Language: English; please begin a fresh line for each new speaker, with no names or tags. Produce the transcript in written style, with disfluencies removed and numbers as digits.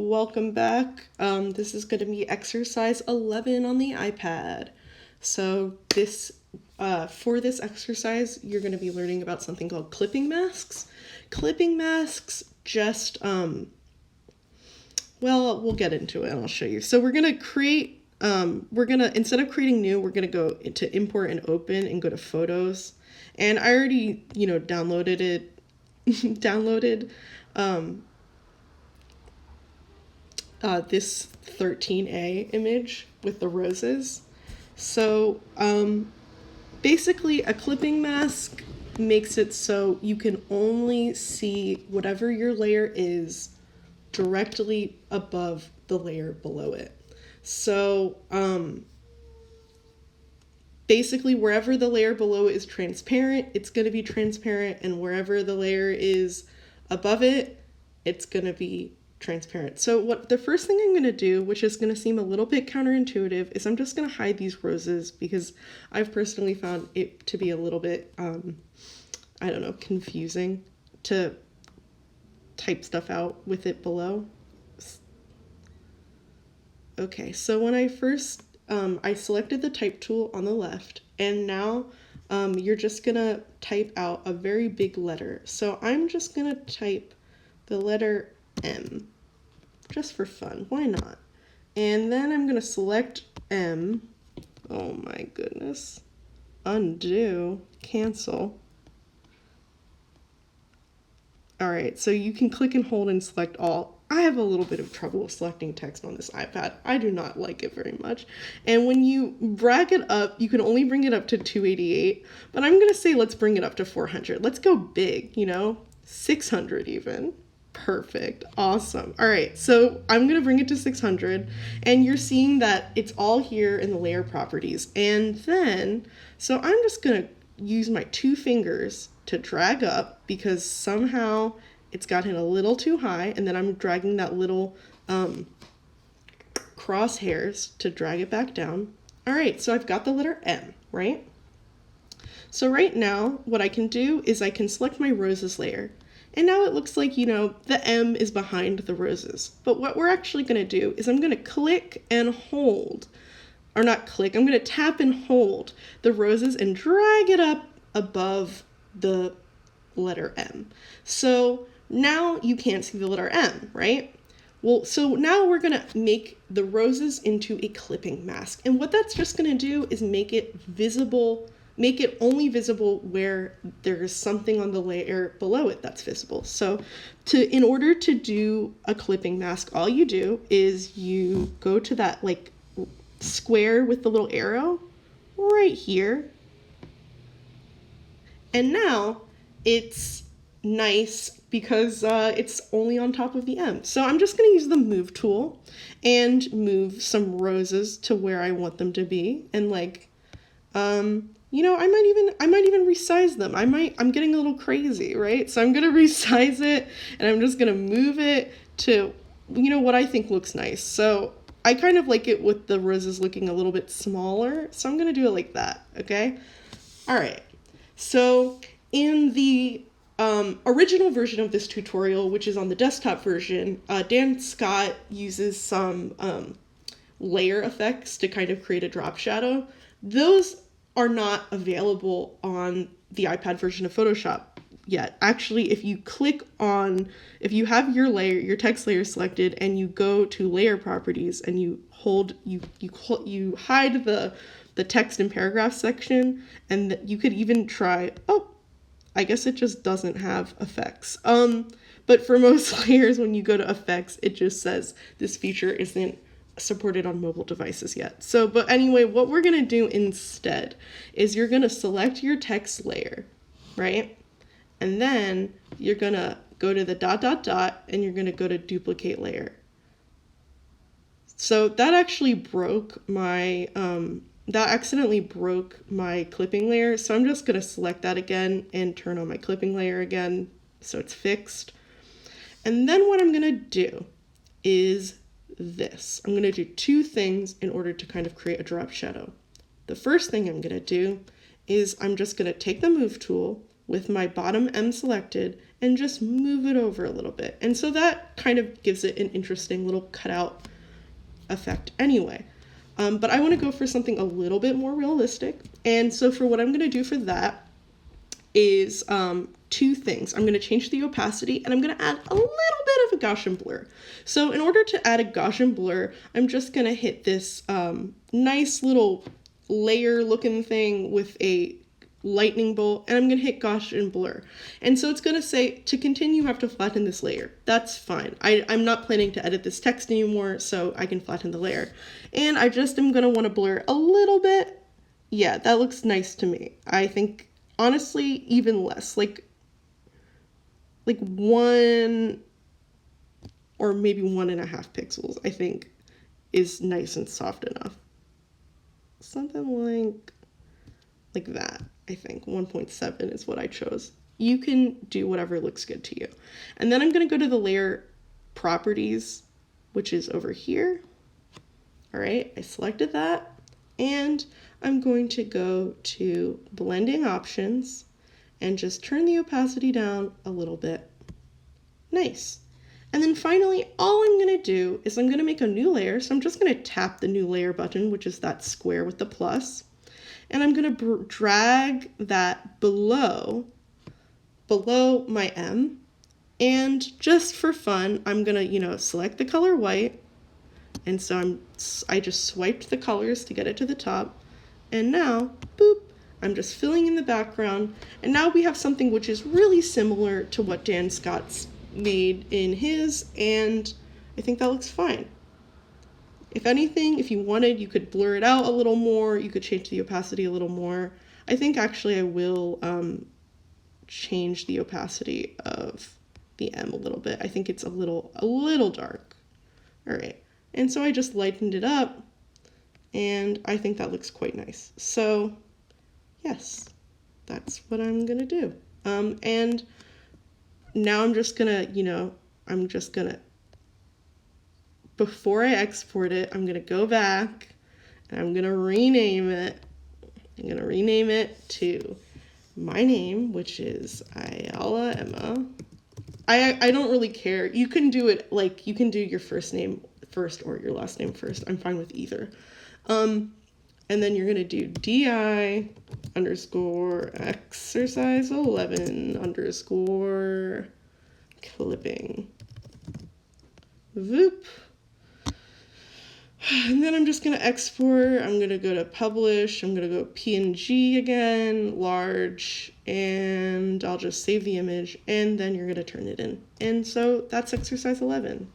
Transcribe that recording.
welcome back. This is going to be exercise 11 on the iPad. So for this exercise, you're going to be learning about something called clipping masks. Clipping masks well, we'll get into it and I'll show you. So we're going to create, instead of creating new, we're going to go into import and open and go to photos. And I already, downloaded this 13A image with the roses. So basically a clipping mask makes it so you can only see whatever your layer is directly above the layer below it. So basically wherever the layer below is transparent, it's going to be transparent, and wherever the layer is above it, it's going to be transparent. So the first thing I'm going to do, which is going to seem a little bit counterintuitive, is I'm just going to hide these roses because I've personally found it to be a little bit, confusing to type stuff out with it below. Okay, so when I first, I selected the type tool on the left, and now you're just going to type out a very big letter. So I'm just going to type the letter M, just for fun. Why not? And then I'm going to select M. Oh my goodness. Undo. Cancel. All right, so you can click and hold and select all. I have a little bit of trouble selecting text on this iPad. I do not like it very much. And when you drag it up, you can only bring it up to 288, but I'm going to say let's bring it up to 400. Let's go big, 600 even. Perfect. Awesome. All right, so I'm going to bring it to 600, and you're seeing that it's all here in the layer properties. And then, so I'm just going to use my 2 fingers to drag up because somehow it's gotten a little too high, and then I'm dragging that little crosshairs to drag it back down. All right, so I've got the letter M, right? So right now, what I can do is I can select my roses layer. And now it looks like, the M is behind the roses. But what we're actually going to do is I'm going to click and hold, or not click, I'm going to tap and hold the roses and drag it up above the letter M. So now you can't see the letter M, right? Well, so now we're going to make the roses into a clipping mask. And what that's just going to do is make it visible, make it only visible where there's something on the layer below it that's visible. So in order to do a clipping mask, all you do is you go to that square with the little arrow right here. And now it's nice because it's only on top of the M. So I'm just going to use the move tool and move some roses to where I want them to be. And I might even resize them. I'm getting a little crazy, right? So I'm going to resize it, and I'm just going to move it to, what I think looks nice. So I kind of like it with the roses looking a little bit smaller. So I'm going to do it like that. Okay. All right. So in the original version of this tutorial, which is on the desktop version, Dan Scott uses some layer effects to kind of create a drop shadow. Those are not available on the iPad version of Photoshop yet. Actually, if you have your text layer selected, and you go to layer properties and you hold, you hide the text and paragraph section, and you could even try, I guess it just doesn't have effects. But for most layers, when you go to effects, it just says this feature isn't supported on mobile devices yet. So, but anyway, what we're going to do instead is you're going to select your text layer, right? And then you're going to go to the ... and you're going to go to duplicate layer. So that actually accidentally broke my clipping layer. So I'm just going to select that again and turn on my clipping layer again so it's fixed. And then what I'm going to do is this. I'm going to do 2 things in order to kind of create a drop shadow. The first thing I'm going to do is I'm just going to take the move tool with my bottom M selected, and just move it over a little bit. And so that kind of gives it an interesting little cutout effect anyway. But I want to go for something a little bit more realistic. And so for what I'm going to do for that is two things. I'm going to change the opacity and I'm going to add a little bit of a Gaussian blur. So in order to add a Gaussian blur, I'm just going to hit this nice little layer looking thing with a lightning bolt, and I'm going to hit Gaussian blur. And so it's going to say, to continue, you have to flatten this layer. That's fine. I'm not planning to edit this text anymore, so I can flatten the layer. And I just am going to want to blur a little bit. Yeah, that looks nice to me. I think, honestly, even less. Like 1 or maybe 1.5 pixels, I think, is nice and soft enough. Something like that. I think 1.7 is what I chose. You can do whatever looks good to you. And then I'm going to go to the layer properties, which is over here. All right, I selected that, and I'm going to go to blending options and just turn the opacity down a little bit. Nice. And then finally, all I'm going to do is I'm going to make a new layer. So I'm just going to tap the new layer button, which is that square with the plus. And I'm going to drag that below my M. And just for fun, I'm going to, select the color white. And so I just swiped the colors to get it to the top. And now, boop, I'm just filling in the background. And now we have something which is really similar to what Dan Scott's made in his. And I think that looks fine. If anything, if you wanted, you could blur it out a little more. You could change the opacity a little more. I think actually I will change the opacity of the M a little bit. I think it's a little dark. All right. And so I just lightened it up, and I think that looks quite nice. So yes, that's what I'm gonna do. And now I'm just gonna, before I export it, I'm gonna go back and I'm gonna rename it. I'm gonna rename it to my name, which is Ayala Emma. I don't really care. You can do it you can do your first name first or your last name first. I'm fine with either. And then you're gonna do DI _ exercise 11 _ clipping. Voop. And then I'm just going to export. I'm going to go to publish. I'm going to go PNG again, large, and I'll just save the image, and then you're going to turn it in. And so that's exercise 11.